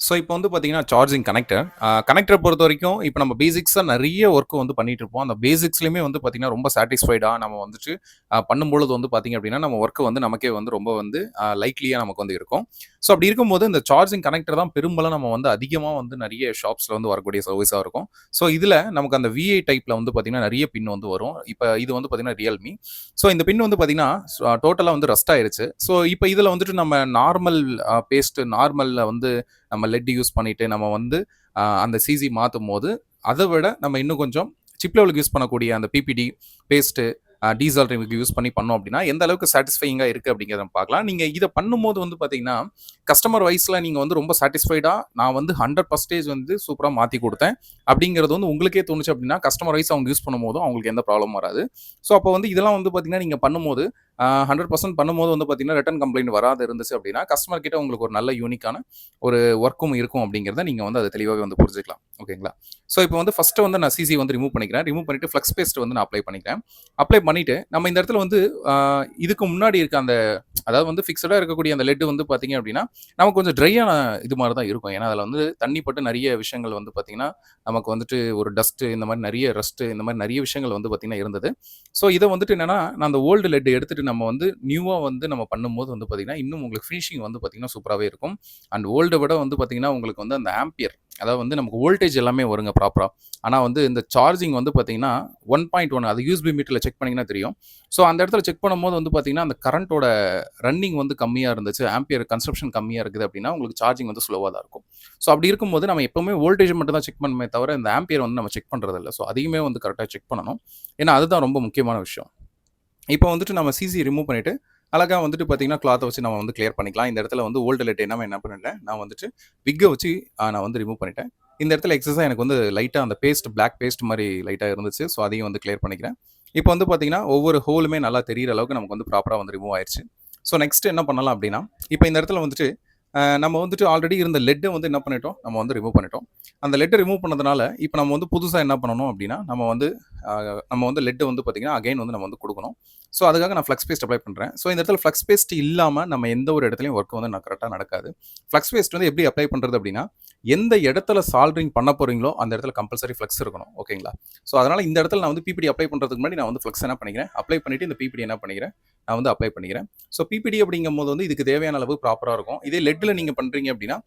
So இப்போ வந்து பார்த்தீங்கன்னா, சார்ஜிங் கனெக்டர். கனெக்டர பொறுத்தவரைக்கும், இப்போ நம்ம பேசிக்ஸா நெறைய ஒர்க் வந்து பண்ணிட்டு இருப்போம். அந்த பேசிக்ஸ்லயுமே வந்து பார்த்தீங்கன்னா, ரொம்ப சாட்டிஸ்ஃபைடா நம்ம வந்துட்டு பண்ணும்பொழுது வந்து பார்த்தீங்க அப்படின்னா, நம்ம ஒர்க் வந்து நமக்கே வந்து ரொம்ப வந்து லைட்லியா நமக்கு வந்து இருக்கும். ஸோ அப்படி இருக்கும்போது, இந்த சார்ஜிங் கனெக்டர் தான் பெரும்பாலும் நம்ம வந்து அதிகமா வந்து நெறைய ஷாப்ஸ்ல வந்து வரக்கூடிய சர்வீஸா இருக்கும். ஸோ இதில நமக்கு அந்த விஐ டைப்ல வந்து பார்த்தீங்கன்னா, நெறைய பின் வந்து வரும். இப்ப இது வந்து பார்த்தீங்கன்னா, ரியல்மி. ஸோ இந்த பின் வந்து பார்த்தீங்கன்னா, டோட்டலா வந்து ரஸ்ட் ஆயிருச்சு. ஸோ இப்ப இதில வந்துட்டு நம்ம நார்மல் பேஸ்ட் நார்மல்ல வந்து நம்ம லெட் யூஸ் பண்ணிட்டு நம்ம வந்து அந்த சிசி மாத்தும்போது, அத விட நம்ம இன்னும் கொஞ்சம் சிப் லெவலுக்கு யூஸ் பண்ணக்கூடிய அந்த பிபிடி, பேஸ்ட்டு, டீசால்டரிங்க்கு யூஸ் பண்ணி பண்ணோம் அப்படின்னா, எந்த அளவுக்கு சாட்டிஸ்ஃபையிங்கா இருக்கு அப்படிங்கிறத நம்ம பார்க்கலாம். நீங்க இத பண்ணும்போது வந்து பார்த்தீங்கன்னா, கஸ்டமர் வைஸ்ல நீங்க வந்து ரொம்ப சாட்டிஸ்ஃபைடா நான் வந்து 100% வந்து சூப்பரா மாத்தி குடுத்தேன். அப்படிங்கிறது வந்து உங்களுக்கே தோணுச்சு அப்படின்னா, கஸ்டமர் வைஸ் அவங்க யூஸ் பண்ணும்போதும் அவங்களுக்கு எந்த ப்ராப்ளமும் வராது. ஸோ அப்போ வந்து இதெல்லாம் வந்து பார்த்தீங்கன்னா, நீங்க பண்ணும்போது 100% பண்ணும்போது வந்து பார்த்தீங்கன்னா, ரிட்டர்ன் கம்ப்ளைண்ட் வராது இருந்துச்சு அப்படின்னா, கஸ்டமர் கிட்ட உங்களுக்கு ஒரு நல்ல யூனிக்கான ஒரு ஒர்க்கும் இருக்கும் அப்படிங்கிறத நீங்க வந்து அத தெளிவாவே வந்து புரிஞ்சுக்கலாம். ஓகேங்களா? ஸோ இப்போ வந்து ஃபர்ஸ்ட்டு வந்து நான் சிசி வந்து ரிமூவ் பண்ணிக்கிறேன். ரிமூவ் பண்ணிட்டு ஃப்ளக்ஸ் பேஸ்ட் வந்து நான் அப்ளை பண்ணிக்கிறேன். அப்ளை பண்ணிட்டு, நம்ம இந்த இடத்துல வந்து அ இதுக்கு முன்னாடி இருக்க அந்த அதாவது வந்து ஃபிக்ஸடா இருக்கக்கூடிய அந்த லெட் வந்து பார்த்தீங்க அப்படின்னா, நமக்கு கொஞ்சம் ட்ரையான இது மாரி தான் இருக்கும். ஏன்னா, அதில வந்து தண்ணி பட்டு நெறைய விஷயங்கள் வந்து பார்த்தீங்கன்னா, நமக்கு வந்துட்டு ஒரு டஸ்ட்டு இந்த மாரி நெறைய ரஸ்ட்டு இந்த மாரி நெறைய விஷயங்கள் வந்து பார்த்தீங்கன்னா இருந்தது. ஸோ இத வந்துட்டு என்னன்னா, நான் அந்த ஓல்டு லெட் எடுத்துட்டு நம்ம வந்து நியூவா வந்து நம்ம பண்ணும்போது வந்து பார்த்தீங்கன்னா, இன்னும் உங்களுக்கு ஃபினிஷிங் வந்து பார்த்தீங்கன்னா சூப்பராவே இருக்கும். அண்ட் ஓல்ட விட வந்து பார்த்தீங்கன்னா, உங்களுக்கு வந்து அந்த ஆம்பியர் அதாவது வந்து நமக்கு வோல்டேஜ் எல்லாமே வருங்க ப்ராப்பரா. ஆனா வந்து இந்த சார்ஜிங் வந்து பார்த்தீங்கன்னா, 1.1 அது யூஎஸ்பி மீட்டர்ல செக் பண்ணீங்கன்னா தெரியும். ஸோ அந்த இடத்துல செக் பண்ணும்போது வந்து பார்த்தீங்கன்னா, அந்த கரண்ட்டோட ரன்னிங் வந்து கம்மியா இருந்துச்சு. ஆம்பியர் கன்சம்ப்ஷன் கம்மியா இருக்குது அப்படின்னா, உங்களுக்கு சார்ஜிங் வந்து ஸ்லோவா தான் இருக்கும். ஸோ அப்படி இருக்கும்போது நம்ம எப்பவுமே வோல்டேஜ் மட்டும் தான் செக் பண்ணணுமே தவிர, இந்த ஆம்பியர் வந்து நம்ம செக் பண்றதில்ல. ஸோ அதையுமே வந்து கரெக்ட்டா செக் பண்ணணும். ஏன்னா அதுதான் ரொம்ப முக்கியமான விஷயம். இப்போ வந்துட்டு நம்ம சிசி ரிமூவ் பண்ணிட்டு, அழகா வந்துட்டு பார்த்தீங்கன்னா, கிளாத்த வச்சு நம்ம வந்து கிளியர் பண்ணிக்கலாம். இந்த இடத்துல வந்து ஓல்டு லெட் என்ன பண்ணிட்டேன், நான் வந்துட்டு விக்க வச்சு நான் வந்து ரிமூவ் பண்ணிட்டேன். இந்த இடத்துல எக்ஸஸா எனக்கு வந்து லைட்டா அந்த பேஸ்ட் பிளாக் பேஸ்ட் மாரி லைட்டா இருந்துச்சு. ஸோ அதையும் வந்து கிளியர் பண்ணிக்கிறேன். இப்போ வந்து பார்த்தீங்கன்னா, ஒவ்வொரு ஹோலுமே நல்லா தெரியிற அளவுக்கு நமக்கு வந்து ப்ராப்பரா வந்து ரிமூவ் ஆயிருச்சு. ஸோ நெக்ஸ்ட் என்ன பண்ணலாம் அப்படின்னா, இப்போ இந்த இடத்துல வந்துட்டு நம்ம வந்துட்டு ஆல்ரெடி இருந்த லெட்ட வந்து என்ன பண்ணிட்டோம், நம்ம வந்து ரிமூவ் பண்ணிட்டோம். அந்த லெட்ட ரிமூவ் பண்ணதுனால, இப்போ நம்ம வந்து புதுசா என்ன பண்ணணும் அப்படின்னா, நம்ம வந்து லெட் வந்து பார்த்தீங்கன்னா, அகைன் வந்து நம்ம வந்து குடுக்கணும். ஸோ அதுக்காக நான் ஃப்ளக்ஸ் பேஸ்ட் அப்ளை பண்றேன். ஸோ இந்த இடத்துல ஃப்ளக்ஸ் பேஸ்ட் இல்லாம நம்ம எந்த ஒரு இடத்துலயும் ஒர்க் வந்து கரெக்ட்டா நடக்காது. ஃப்ளக்ஸ் பேஸ்ட் வந்து எப்படி அப்ளை பண்றது அப்படின்னா, எந்த இடத்துல சால்டரிங் பண்ண போறீங்களோ, அந்த இடத்துல கம்பல்சரி ஃப்ளக்ஸ் இருக்கணும். ஓகேங்களா? ஸோ அதனால இந்த இடத்துல நான் வந்து பிபிடி அப்ளை பண்றதுக்கு முன்னாடி நான் வந்து ஃப்ளக்ஸ் என்ன பண்ணிக்கிறேன், அப்ளை பண்ணிட்டு இந்த பிபிடி என்ன பண்ணிக்கிறேன், நான் வந்து அப்ளை பண்ணிக்கிறேன். ஸோ பிபிடி அப்படிங்கும்போது வந்து இதுக்கு தேவையான அளவு ப்ராப்பரா இருக்கும். இதே லெட்ல நீங்க பண்றீங்க அப்படின்னா,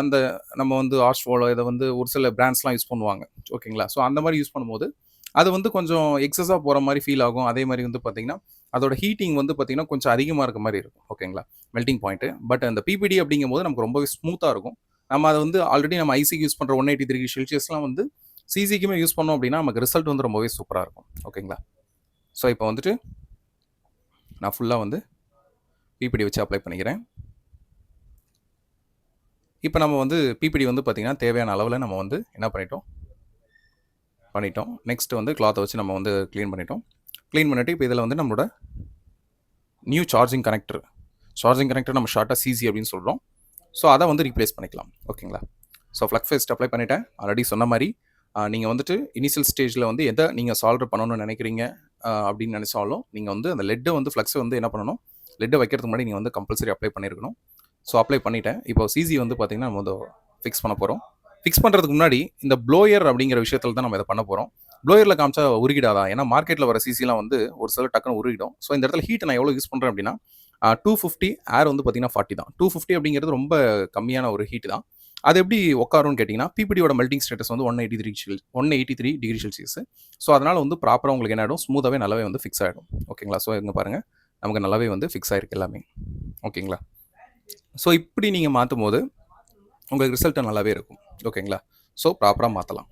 அந்த நம்ம வந்து ஆர்ஸ்வோலோ இத வந்து ஒரு சில பிராண்ட்ஸ்லாம் யூஸ் பண்ணுவாங்க. ஓகேங்களா? ஸோ அந்த மாரி யூஸ் பண்ணும்போது, அது வந்து கொஞ்சம் எக்ஸஸா போற மாரி ஃபீல் ஆகும். அதே மாரி வந்து பார்த்தீங்கன்னா, அதோட ஹீட்டிங் வந்து பார்த்தீங்கன்னா, கொஞ்சம் அதிகமா இருக்க மாரி இருக்கும். ஓகேங்களா? Melting point. பட் அந்த பிபிடி அப்படிங்கும்போது நமக்கு ரொம்பவே ஸ்மூத்தா இருக்கும். நம்ம அத வந்து ஆல்ரெடி நம்ம ஐசிக்கு யூஸ் பண்ற 183 செல்சியஸ்லாம் வந்து சிசிக்குமே யூஸ் பண்ணோம் அப்படின்னா, நமக்கு ரிசல்ட் வந்து ரொம்பவே சூப்பரா இருக்கும். ஓகேங்களா? ஸோ இப்போ வந்துட்டு நான் ஃபுல்லா வந்து பிபிடி வச்சு அப்ளை பண்ணிக்கிறேன். இப்ப நம்ம வந்து பிபிடி வந்து பார்த்தீங்கன்னா, தேவையான அளவுல நம்ம வந்து என்ன பண்ணிட்டோம். நெக்ஸ்ட் வந்து கிளாத்த வச்சு நம்ம வந்து கிளீன் பண்ணிட்டோம். கிளீன் பண்ணிட்டு இப்ப இதில வந்து நம்மளோட நியூ சார்ஜிங் கனெக்டர் நம்ம ஷார்ட்டா சிசி அப்படின்னு சொல்றோம். ஸோ அத வந்து ரீப்ளேஸ் பண்ணிக்கலாம். ஓகேங்களா? ஸோ ஃப்ளக் பேஸ்ட் அப்ளை பண்ணிட்டேன். ஆல்ரெடி சொன்ன மாரி, நீங்க வந்துட்டு இனிஷியல் ஸ்டேஜ்ல வந்து எத நீங்க சால்டர் பண்ணணும்னு நெனைக்கிறீங்க அப்படின்னு நெனைச்சாலும், நீங்க வந்து அந்த லெட்ட வந்து ஃப்ளக்ஸ வந்து என்ன பண்ணணும், லெட்ட வைக்கிறதுக்கு முன்னாடி நீங்க வந்து கம்பல்சரி அப்ளை பண்ணியிருக்கணும். ஸோ அப்ளை பண்ணிட்டேன். இப்போ சிசி வந்து பார்த்தீங்கன்னா, நம்ம வந்து ஃபிக்ஸ் பண்ண போறோம். ஃபிக்ஸ் பண்றதுக்கு முன்னாடி இந்த ப்ளோயர் அப்படிங்கிற விஷயத்துல தான் நம்ம இத பண்ண போறோம். ப்ளோயர்ல காமிச்சா உருகிடாதா? ஏன்னா மார்க்கெட்ல வர சிசிலாம் வந்து ஒரு சில டக்குனு உருகிடும். ஸோ இந்த இடத்துல ஹீட் நான் எவ்வளோ யூஸ் பண்றேன் அப்படின்னா, 250 ஏர் வந்து பார்த்தீங்கன்னா 40 தான். 250 அப்படிங்கிறது ரொம்ப கம்மியான ஒரு ஹீட் தான். அது எப்படி உட்காரும்னு கேட்டீங்கன்னா, பிபிடியோட மெல்டிங் ஸ்டேட்டஸ் வந்து 183 டிகிரி செல்சியஸ். ஸோ அதனால வந்து ப்ராப்பரா உங்களுக்கு என்ன ஆயிடும், ஸ்மூத்தாவே நல்லாவே வந்து ஃபிக்ஸ் ஆயிடும். ஓகேங்களா? ஸோ இங்க பாருங்க, நமக்கு நல்லாவே வந்து ஃபிக்ஸ் ஆயிருக்கு எல்லாமே. ஓகேங்களா? ஸோ இப்படி நீங்க மாத்தும்போது, உங்களுக்கு ரிசல்ட் நல்லாவே இருக்கும். ஓகேங்களா? ஸோ ப்ராப்பரா மாத்தலாம்.